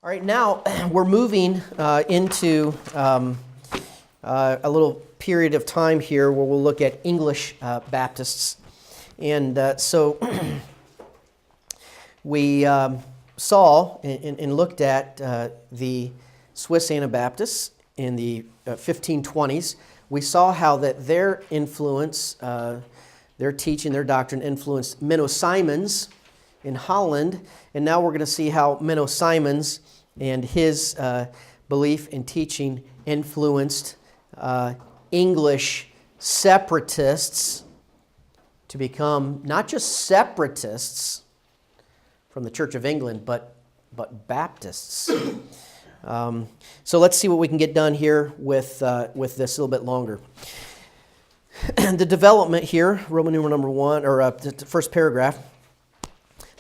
All right, now we're moving into a little period of time here where we'll look at English Baptists. And so we saw and looked at the Swiss Anabaptists in the 1520s. We saw how that their influence, their teaching, their doctrine influenced Menno Simons in Holland. And now we're going to see how Menno Simons and his belief and teaching influenced English separatists to become not just separatists from the Church of England, but Baptists. So let's see what we can get done here with this a little bit longer. The development here, Roman numeral number 1, or the first paragraph.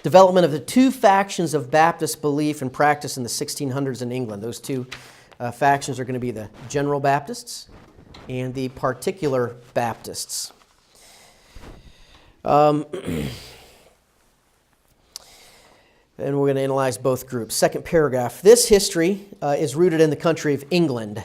Development of the two factions of Baptist belief and practice in the 1600s in England. Those two factions are going to be the General Baptists and the Particular Baptists. And we're going to analyze both groups. Second paragraph. This history is rooted in the country of England.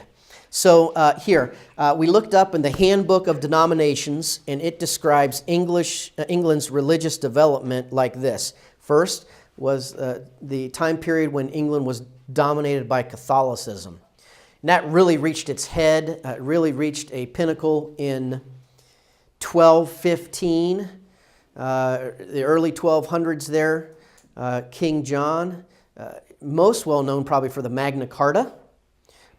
So here, we looked up in the Handbook of Denominations, and it describes England's religious development like this. First was the time period when England was dominated by Catholicism. And that really reached its head, really reached a pinnacle in 1215, the early 1200s there. King John, most well known probably for the Magna Carta,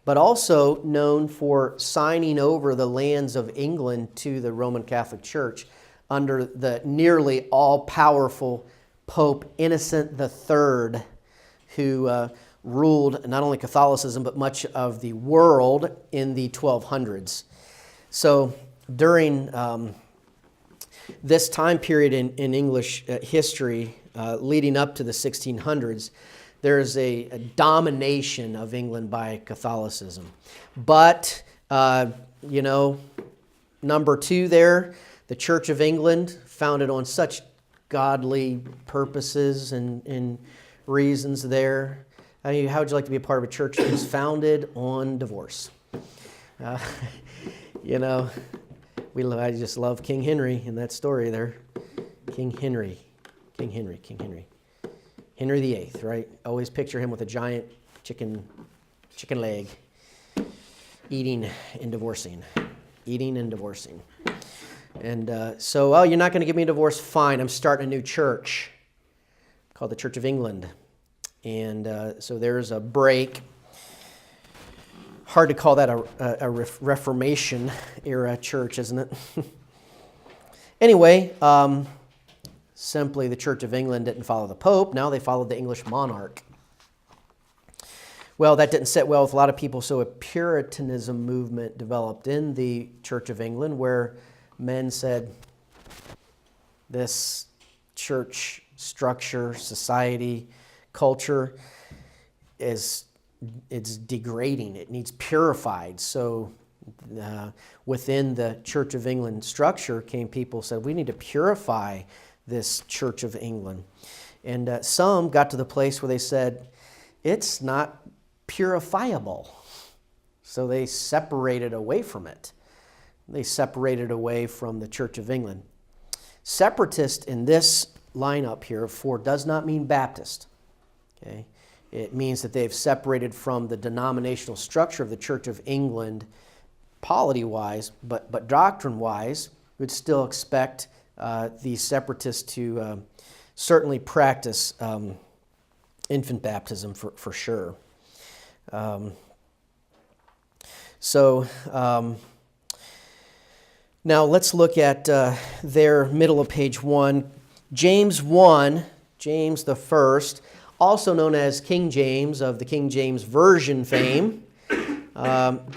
but also known for signing over the lands of England to the Roman Catholic Church under the nearly all-powerful Pope Innocent III, who ruled not only Catholicism but much of the world in the 1200s. So during this time period in English history, leading up to the 1600s, there's a domination of England by Catholicism. But, number 2 there, the Church of England, founded on such godly purposes and reasons there. I mean, how would you like to be a part of a church that was founded on divorce? I just love King Henry in that story there. King Henry. Henry VIII, right? Always picture him with a giant chicken leg, eating and divorcing. And so, you're not going to give me a divorce? Fine, I'm starting a new church called the Church of England. And so there's a break. Hard to call that a Reformation era church, isn't it? Anyway, simply the Church of England didn't follow the Pope. Now they followed the English monarch. Well, that didn't sit well with a lot of people, so a Puritanism movement developed in the Church of England where men said, this church structure, society, culture it's degrading. It needs purified. So within the Church of England structure came people who said, we need to purify this Church of England. And some got to the place where they said, it's not purifiable. So they separated away from it. They separated away from the Church of England. Separatist in this lineup here of 4 does not mean Baptist. Okay? It means that they've separated from the denominational structure of the Church of England polity-wise, but doctrine-wise, we'd still expect these separatists to certainly practice infant baptism for sure. Now let's look at their middle of page 1. James 1, James the First, also known as King James of the King James Version fame,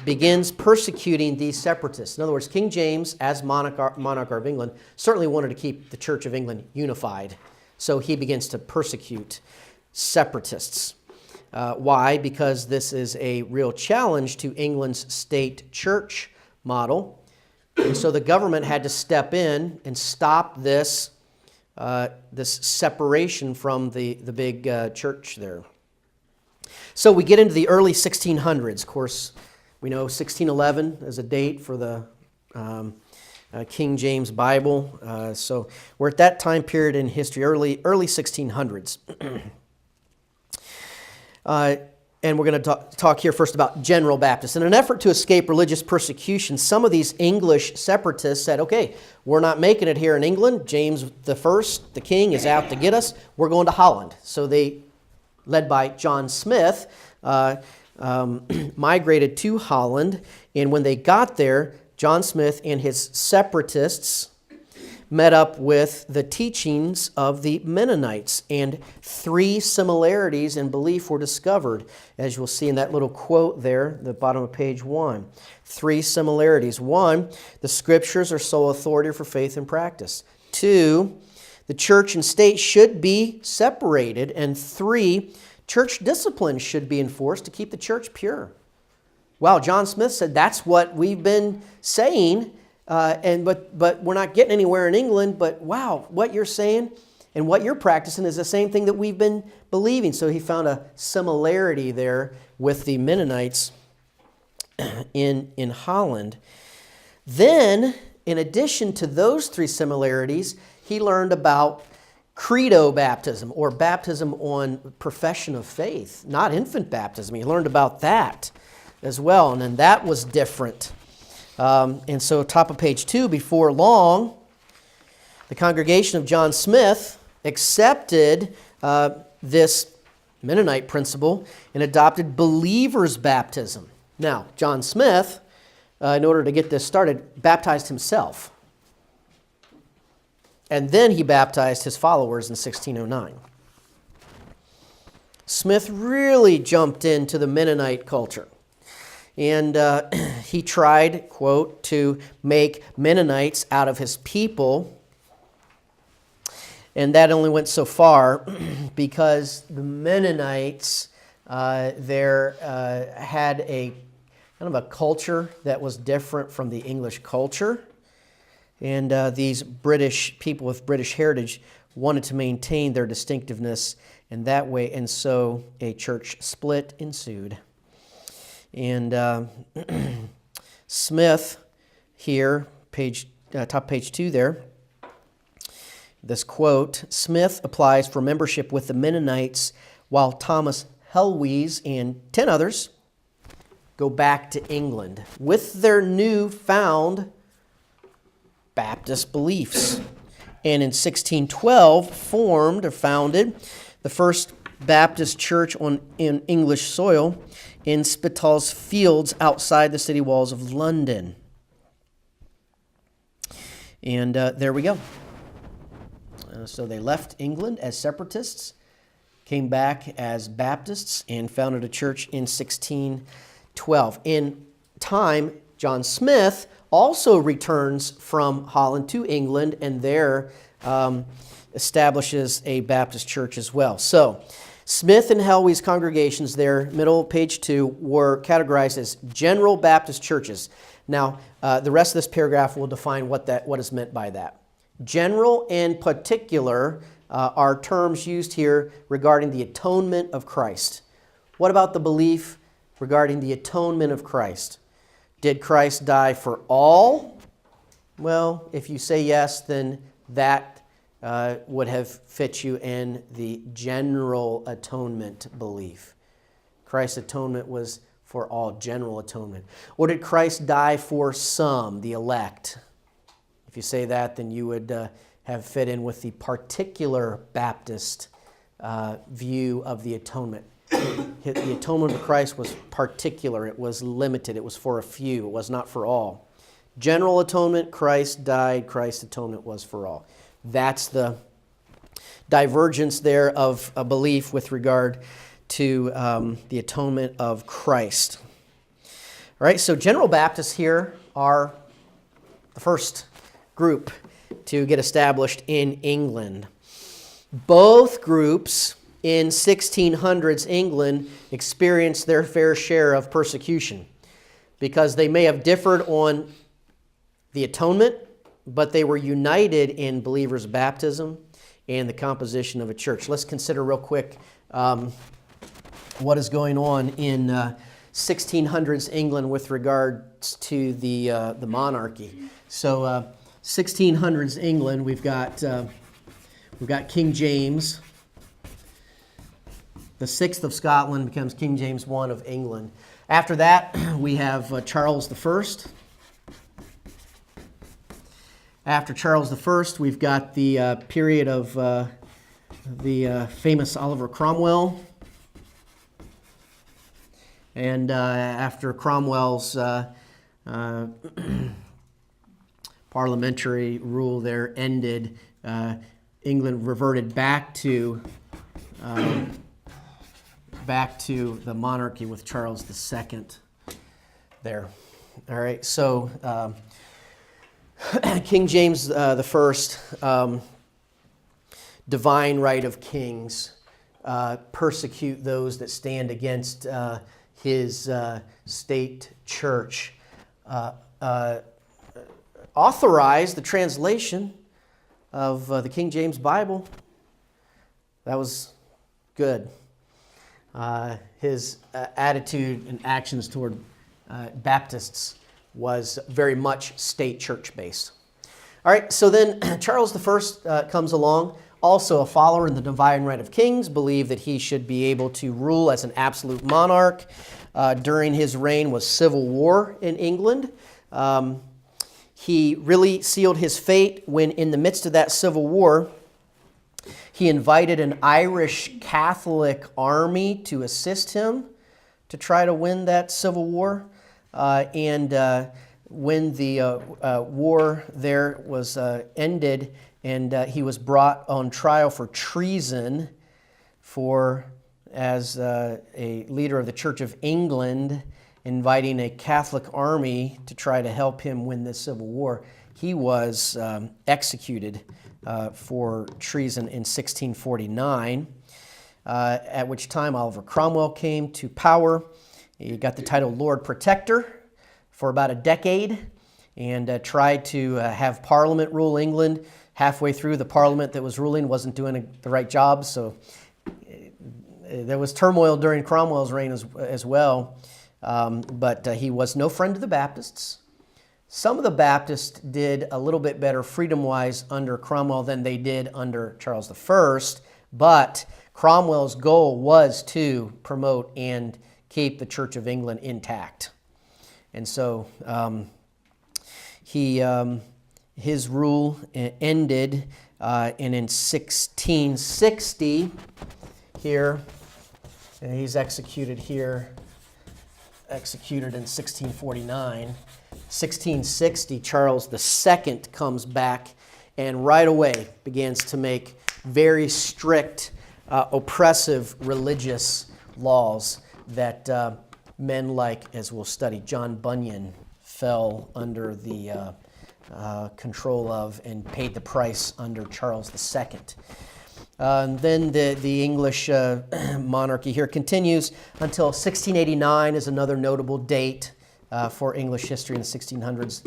begins persecuting these separatists. In other words, King James, as monarch of England, certainly wanted to keep the Church of England unified. So he begins to persecute separatists. Why? Because this is a real challenge to England's state church model. And so the government had to step in and stop this separation from the big church there. So we get into the early 1600s. Of course, we know 1611 as a date for the King James Bible. So we're at that time period in history, early 1600s. And we're going to talk here first about General Baptists. In an effort to escape religious persecution, some of these English separatists said, okay, we're not making it here in England. James I, the king, is out to get us. We're going to Holland. So they, led by John Smith, migrated to Holland. And when they got there, John Smith and his separatists met up with the teachings of the Mennonites, and 3 similarities in belief were discovered, as you'll see in that little quote there, the bottom of page 1. 3 similarities. 1, the Scriptures are sole authority for faith and practice. 2, the church and state should be separated. And 3, church discipline should be enforced to keep the church pure. Wow, John Smith said that's what we've been saying. But we're not getting anywhere in England. But wow, what you're saying and what you're practicing is the same thing that we've been believing. So he found a similarity there with the Mennonites in Holland. Then, in addition to those 3 similarities, he learned about credo baptism, or baptism on profession of faith, not infant baptism. He learned about that as well, and then that was different. And so top of page 2, before long, the congregation of John Smith accepted this Mennonite principle and adopted believer's baptism. Now, John Smith, in order to get this started, baptized himself. And then he baptized his followers in 1609. Smith really jumped into the Mennonite culture. And he tried, quote, to make Mennonites out of his people. And that only went so far because the Mennonites had a kind of a culture that was different from the English culture. And these British people with British heritage wanted to maintain their distinctiveness in that way. And so a church split ensued. And Smith here, top page 2 there, this quote, Smith applies for membership with the Mennonites while Thomas Helwys and 10 others go back to England with their newfound Baptist beliefs. And in 1612 founded the first Baptist church in English soil in Spital's Fields outside the city walls of London. And there we go. So they left England as separatists, came back as Baptists, and founded a church in 1612. In time, John Smith also returns from Holland to England, and there establishes a Baptist church as well. So Smith and Helwys congregations there, middle page 2, were categorized as general Baptist churches. Now, the rest of this paragraph will define what is meant by that. General and particular are terms used here regarding the atonement of Christ. What about the belief regarding the atonement of Christ? Did Christ die for all? Well, if you say yes, then that would have fit you in the general atonement belief. Christ's atonement was for all, general atonement. Or did Christ die for some, the elect? If you say that, then you would have fit in with the particular Baptist view of the atonement. The atonement of Christ was particular. It was limited. It was for a few. It was not for all. General atonement, Christ died. Christ's atonement was for all. That's the divergence there of a belief with regard to the atonement of Christ. All right, so General Baptists here are the first group to get established in England. Both groups in 1600s England experienced their fair share of persecution because they may have differed on the atonement, but they were united in believers' baptism and the composition of a church. Let's consider real quick what is going on in 1600s England with regards to the monarchy. So 1600s England, we've got King James. The 6th of Scotland becomes King James I of England. After that, we have Charles I. After Charles I, we've got the period of the famous Oliver Cromwell. And after Cromwell's parliamentary rule there ended, England reverted back to the monarchy with Charles II there. All right, so King James I, divine right of kings, persecute those that stand against his state church, authorized the translation of the King James Bible. That was good. His attitude and actions toward Baptists was very much state church based. All right, so then Charles I comes along, also a follower in the divine right of kings, believed that he should be able to rule as an absolute monarch. During his reign was civil war in England. He really sealed his fate when, in the midst of that civil war, he invited an Irish Catholic army to assist him to try to win that civil war. And when the war there was ended, and he was brought on trial for treason as a leader of the Church of England, inviting a Catholic army to try to help him win this civil war. He was executed for treason in 1649, at which time Oliver Cromwell came to power. He got the title Lord Protector for about a decade and tried to have Parliament rule England. Halfway through, the Parliament that was ruling wasn't doing the right job, so there was turmoil during Cromwell's reign as well. But he was no friend to the Baptists. Some of the Baptists did a little bit better freedom-wise under Cromwell than they did under Charles I, but Cromwell's goal was to promote and keep the Church of England intact. And so his rule ended, and in 1660 here, and he's executed here, executed in 1649. 1660, Charles II comes back and right away begins to make very strict, oppressive religious laws that men like, as we'll study, John Bunyan fell under the control of and paid the price under Charles II. Then the English monarchy here continues until 1689 is another notable date for English history in the 1600s,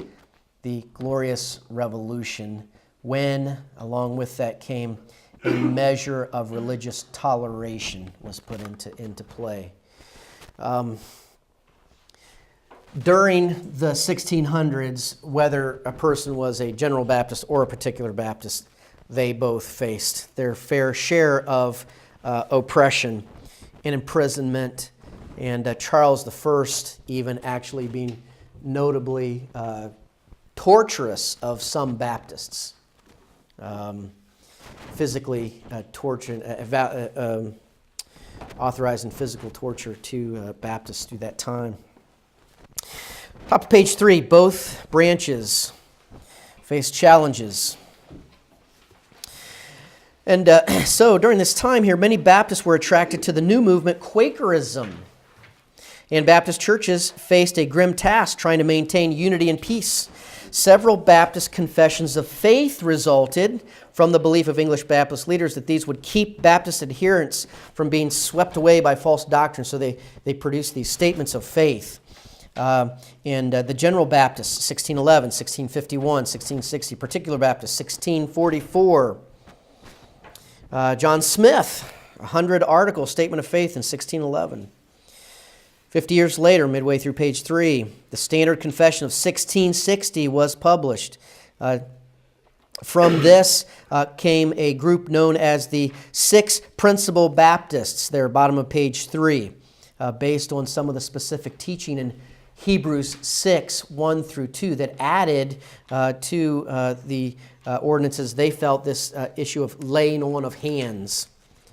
the Glorious Revolution, when, along with that, came a measure of religious toleration was put into play. During the 1600s, whether a person was a General Baptist or a particular Baptist, they both faced their fair share of oppression and imprisonment, and Charles I even actually being notably torturous of some Baptists, physically torturing, authorizing physical torture to Baptists through that time. Top of page 3, both branches face challenges. And so during this time here, many Baptists were attracted to the new movement, Quakerism. And Baptist churches faced a grim task trying to maintain unity and peace. Several Baptist confessions of faith resulted from the belief of English Baptist leaders that these would keep Baptist adherents from being swept away by false doctrine. So they produced these statements of faith. And the General Baptists, 1611, 1651, 1660, Particular Baptists, 1644. John Smith, 100 article statement of faith in 1611. 50 years later, midway through page 3, the Standard Confession of 1660 was published. From this came a group known as the Six Principal Baptists, there, bottom of page 3, based on some of the specific teaching in Hebrews 6, 1 through 2, that added to the ordinances. They felt this issue of laying on of hands.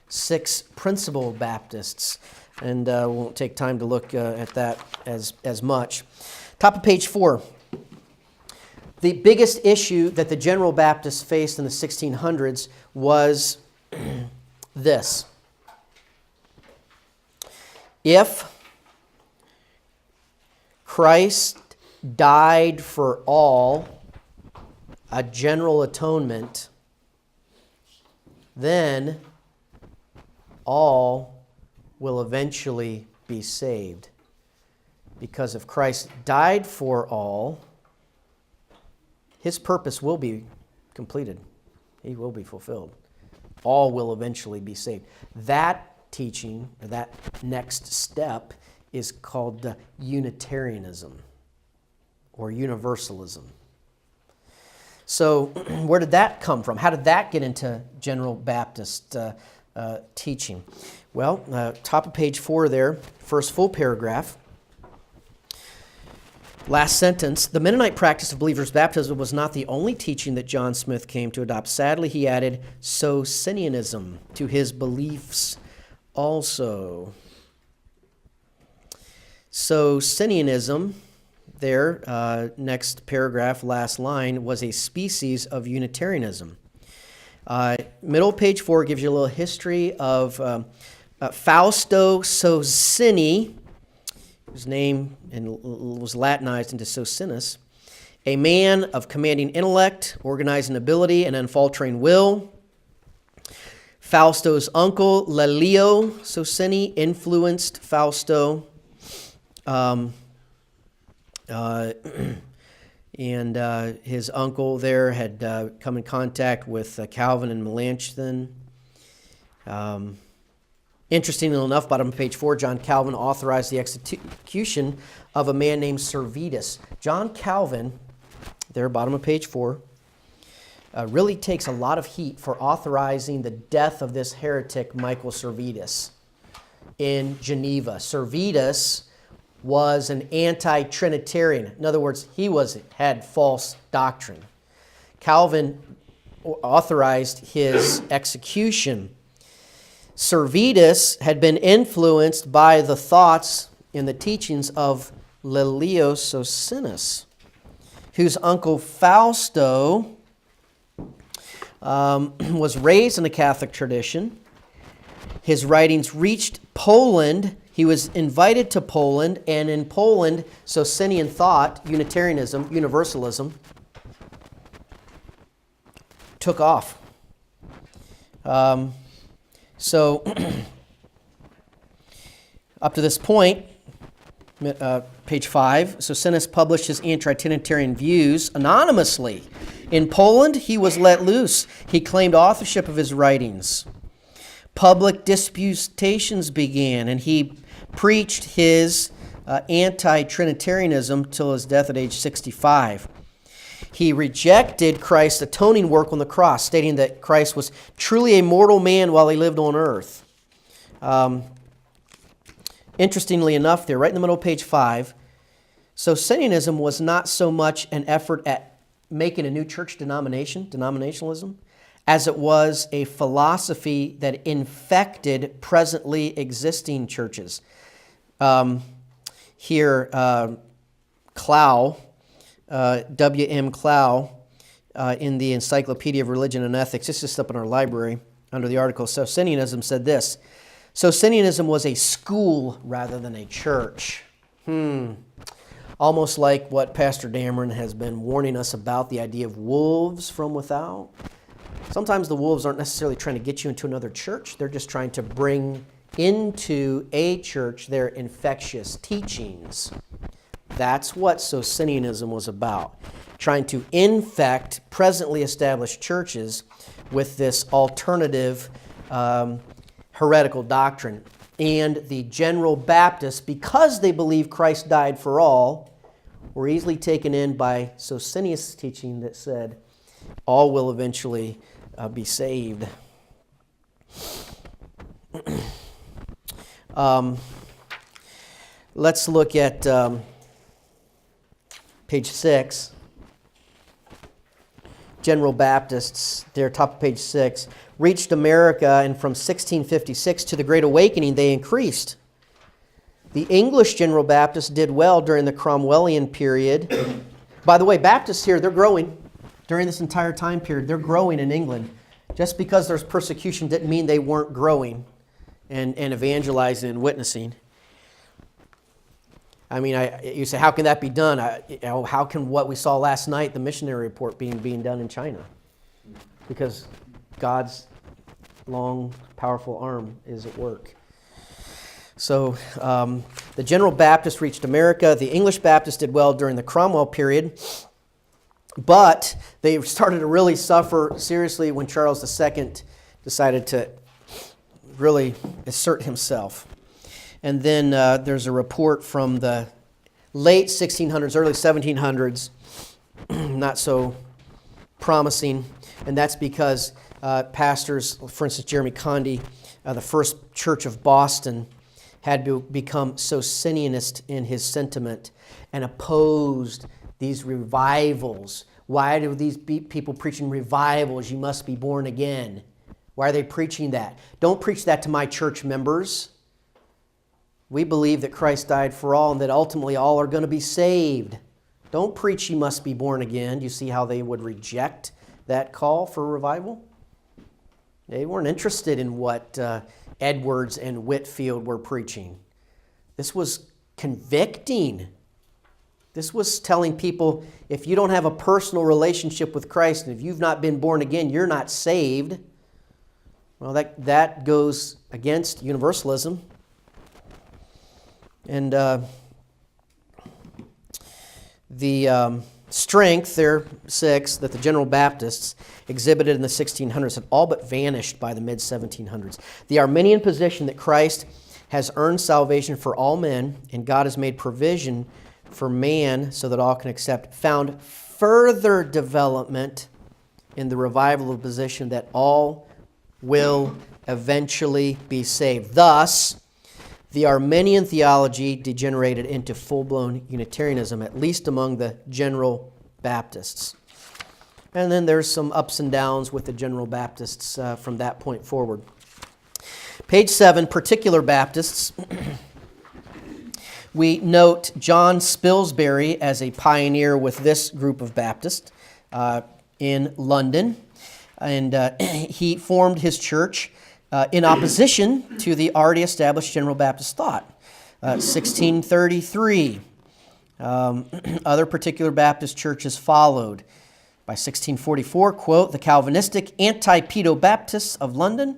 Six Principal Baptists. And we won't take time to look at that as much. Top of page 4. The biggest issue that the General Baptists faced in the 1600s was this. If Christ died for all, a general atonement, then all will eventually be saved. Because if Christ died for all, his purpose will be completed. He will be fulfilled. All will eventually be saved. That teaching, or that next step, is called Unitarianism or Universalism. So where did that come from? How did that get into General Baptist teaching? Well, top of page 4 there, first full paragraph. Last sentence, the Mennonite practice of believers' baptism was not the only teaching that John Smith came to adopt. Sadly, he added Socinianism to his beliefs also. Socinianism, there, next paragraph, last line, was a species of Unitarianism. Middle of page 4 gives you a little history of Fausto Socini, whose name was Latinized into Socinus, a man of commanding intellect, organizing ability, and unfaltering will. Fausto's uncle, Lelio Socini, influenced Fausto, and his uncle there had come in contact with Calvin and Melanchthon. Interestingly enough, bottom of page 4, John Calvin authorized the execution of a man named Servetus. John Calvin, there, bottom of page 4, really takes a lot of heat for authorizing the death of this heretic, Michael Servetus, in Geneva. Servetus was an anti-Trinitarian. In other words, he had false doctrine. Calvin authorized his execution. Servetus had been influenced by the thoughts and the teachings of Lelio Socinus, whose uncle Fausto was raised in the Catholic tradition. His writings reached Poland. He was invited to Poland, and in Poland, Socinian thought, Unitarianism, Universalism, took off. So, up to this point, page 5, Socinus published his anti-Trinitarian views anonymously. In Poland, he was let loose. He claimed authorship of his writings. Public disputations began, and he preached his anti-Trinitarianism till his death at age 65. He rejected Christ's atoning work on the cross, stating that Christ was truly a mortal man while he lived on earth. Interestingly enough, there, right in the middle of page 5, Socinianism was not so much an effort at making a new church denominationalism, as it was a philosophy that infected presently existing churches. Here, Clow, W.M. Clow, in the Encyclopedia of Religion and Ethics, this is just up in our library, under the article Socinianism, said this: Socinianism was a school rather than a church. Almost like what Pastor Dameron has been warning us about, the idea of wolves from without. Sometimes the wolves aren't necessarily trying to get you into another church. They're just trying to bring into a church their infectious teachings. That's what Socinianism was about, trying to infect presently established churches with this alternative heretical doctrine. And the General Baptists, because they believe Christ died for all, were easily taken in by Socinius' teaching that said all will eventually be saved. Let's look at page 6. General Baptists, they're top of page 6, reached America, and from 1656 to the Great Awakening, they increased. The English General Baptists did well during the Cromwellian period. By the way, Baptists here, they're growing during this entire time period. They're growing in England. Just because there's persecution didn't mean they weren't growing and evangelizing and witnessing. I mean, you say, how can that be done? How can what we saw last night, the missionary report, being done in China? Because God's long, powerful arm is at work. So the General Baptists reached America. The English Baptists did well during the Cromwell period. But they started to really suffer seriously when Charles II decided to really assert himself. And then there's a report from the late 1600s, early 1700s, not so promising. And that's because pastors, for instance, Jeremy Condy, the First Church of Boston, had to become Socinianist in his sentiment and opposed these revivals. Why do these people preaching revivals? You must be born again. Why are they preaching that? Don't preach that to my church members. We believe that Christ died for all and that ultimately all are going to be saved. Don't preach you must be born again. Do you see how they would reject that call for revival? They weren't interested in what Edwards and Whitefield were preaching. This was convicting. This was telling people, if you don't have a personal relationship with Christ and if you've not been born again, you're not saved. Well, that goes against universalism. And the strength, there, 6, that the General Baptists exhibited in the 1600s had all but vanished by the mid-1700s. The Arminian position that Christ has earned salvation for all men and God has made provision for man so that all can accept found further development in the revival of the position that all will eventually be saved. Thus, the Arminian theology degenerated into full-blown Unitarianism, at least among the General Baptists. And then there's some ups and downs with the General Baptists from that point forward. Page 7, Particular Baptists. We note John Spilsbury as a pioneer with this group of Baptists in London. And he formed his church in opposition to the already established General Baptist thought. 1633, other Particular Baptist churches followed. By 1644, quote, the Calvinistic Anti-Pedo-Baptists of London,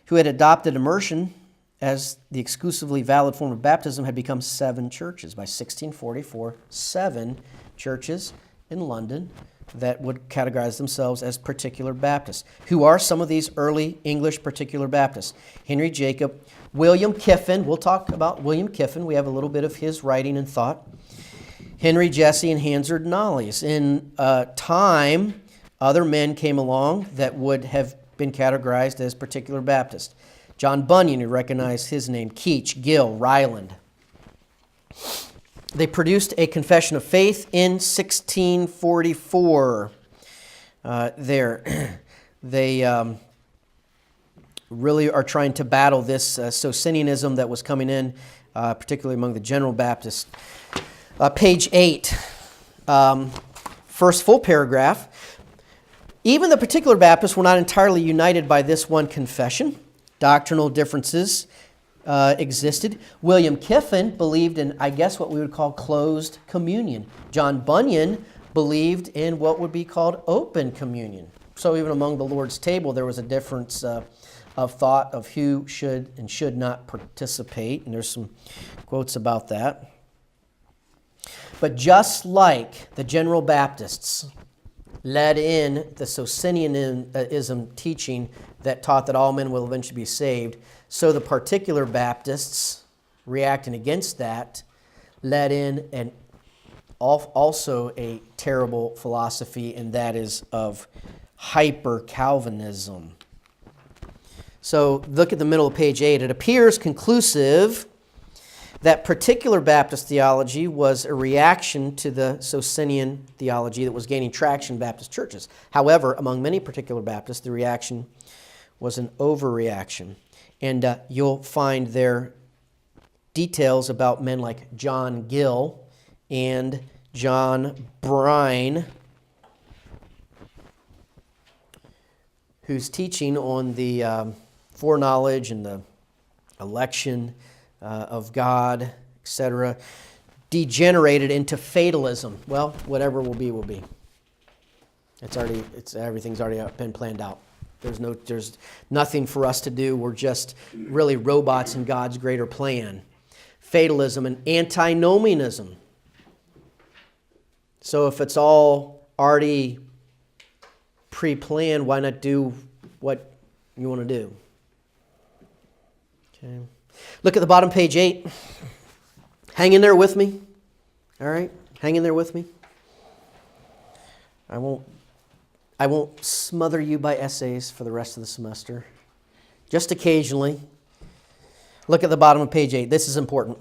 who had adopted immersion as the exclusively valid form of baptism, had become 7 churches. By 1644, 7 churches in London that would categorize themselves as Particular Baptists. Who are some of these early English Particular Baptists? Henry Jacob, William Kiffin. We'll talk about William Kiffin. We have a little bit of his writing and thought. Henry Jesse and Hansard Knollys. In time, other men came along that would have been categorized as Particular Baptist. John Bunyan, you recognize his name, Keach, Gill, Ryland. They produced a confession of faith in 1644. They really are trying to battle this Socinianism that was coming in, particularly among the General Baptists. Page 8, first full paragraph. Even the Particular Baptists were not entirely united by this one confession. Doctrinal differences existed. William Kiffin believed in, I guess, what we would call closed communion. John Bunyan believed in what would be called open communion. So even among the Lord's table, there was a difference of thought of who should and should not participate. And there's some quotes about that. But just like the General Baptists, led in the Socinianism teaching that taught that all men will eventually be saved. So the particular Baptists, reacting against that, led in and also a terrible philosophy, and that is of hyper-Calvinism. So look at the middle of page 8. It appears conclusive that particular Baptist theology was a reaction to the Socinian theology that was gaining traction in Baptist churches. However, among many particular Baptists, the reaction was an overreaction. And you'll find there details about men like John Gill and John Brine, whose teaching on the foreknowledge and the election of God, etc., degenerated into fatalism. Well, whatever will be, will be. Everything's already been planned out. There's nothing for us to do. We're just really robots in God's greater plan. Fatalism and antinomianism. So if it's all already pre-planned, why not do what you want to do? Okay. Look at the bottom, page 8. Hang in there with me. All right? Hang in there with me. I won't smother you by essays for the rest of the semester. Just occasionally. Look at the bottom of page 8. This is important.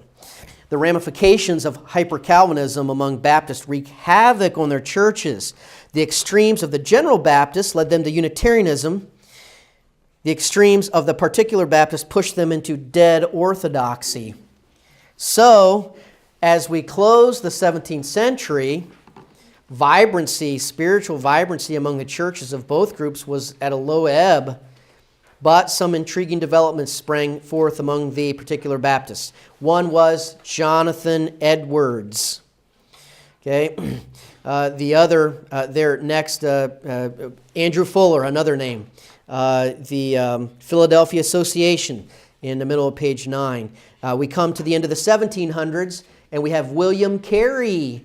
The ramifications of hyper-Calvinism among Baptists wreak havoc on their churches. The extremes of the general Baptists led them to Unitarianism. The extremes of the particular Baptists pushed them into dead orthodoxy. So, as we close the 17th century, spiritual vibrancy among the churches of both groups was at a low ebb, but some intriguing developments sprang forth among the particular Baptists. One was Jonathan Edwards. Okay, the other there next, Andrew Fuller, another name. The Philadelphia Association in the middle of page 9. We come to the end of the 1700s, and we have William Carey,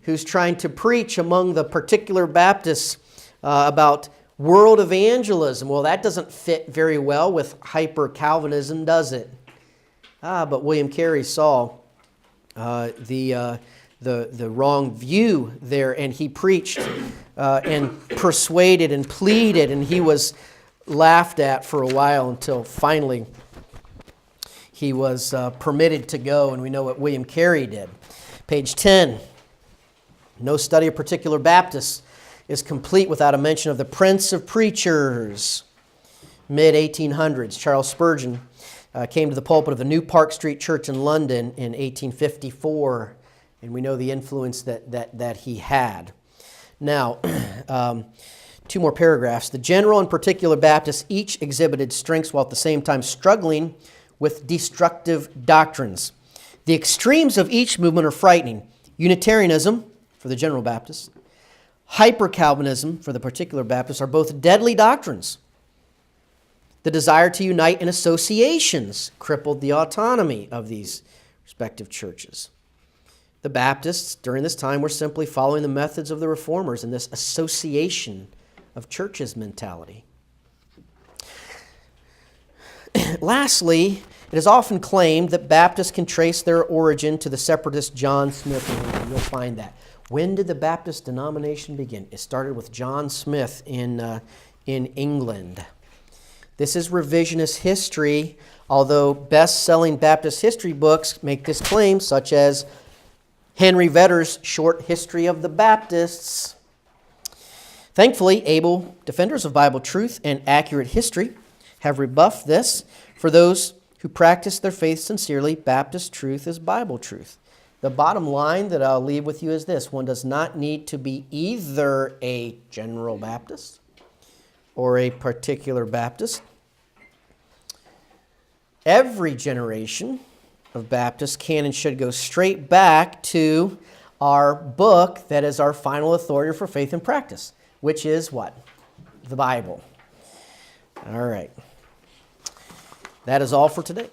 who's trying to preach among the particular Baptists about world evangelism. Well, that doesn't fit very well with hyper-Calvinism, does it? But William Carey saw the wrong view there, and he preached and persuaded and pleaded, and he was laughed at for a while until finally he was permitted to go, and we know what William Carey did. Page 10. No study of particular Baptists is complete without a mention of the Prince of Preachers. Mid-1800s, Charles Spurgeon came to the pulpit of the New Park Street Church in London in 1854, and we know the influence that he had. Now, two more paragraphs. The general and particular Baptists each exhibited strengths while at the same time struggling with destructive doctrines. The extremes of each movement are frightening. Unitarianism, for the general Baptists, hyper-Calvinism, for the particular Baptists, are both deadly doctrines. The desire to unite in associations crippled the autonomy of these respective churches. The Baptists during this time were simply following the methods of the Reformers in this association of churches mentality. Lastly, it is often claimed that Baptists can trace their origin to the separatist John Smith. And you'll find that. When did the Baptist denomination begin? It started with John Smith in England. This is revisionist history, although best-selling Baptist history books make this claim, such as Henry Vedder's Short History of the Baptists. Thankfully, able defenders of Bible truth and accurate history have rebuffed this. For those who practice their faith sincerely, Baptist truth is Bible truth. The bottom line that I'll leave with you is this: one does not need to be either a general Baptist or a particular Baptist. Every generation of Baptists can and should go straight back to our book that is our final authority for faith and practice, which is what? The Bible. All right. That is all for today.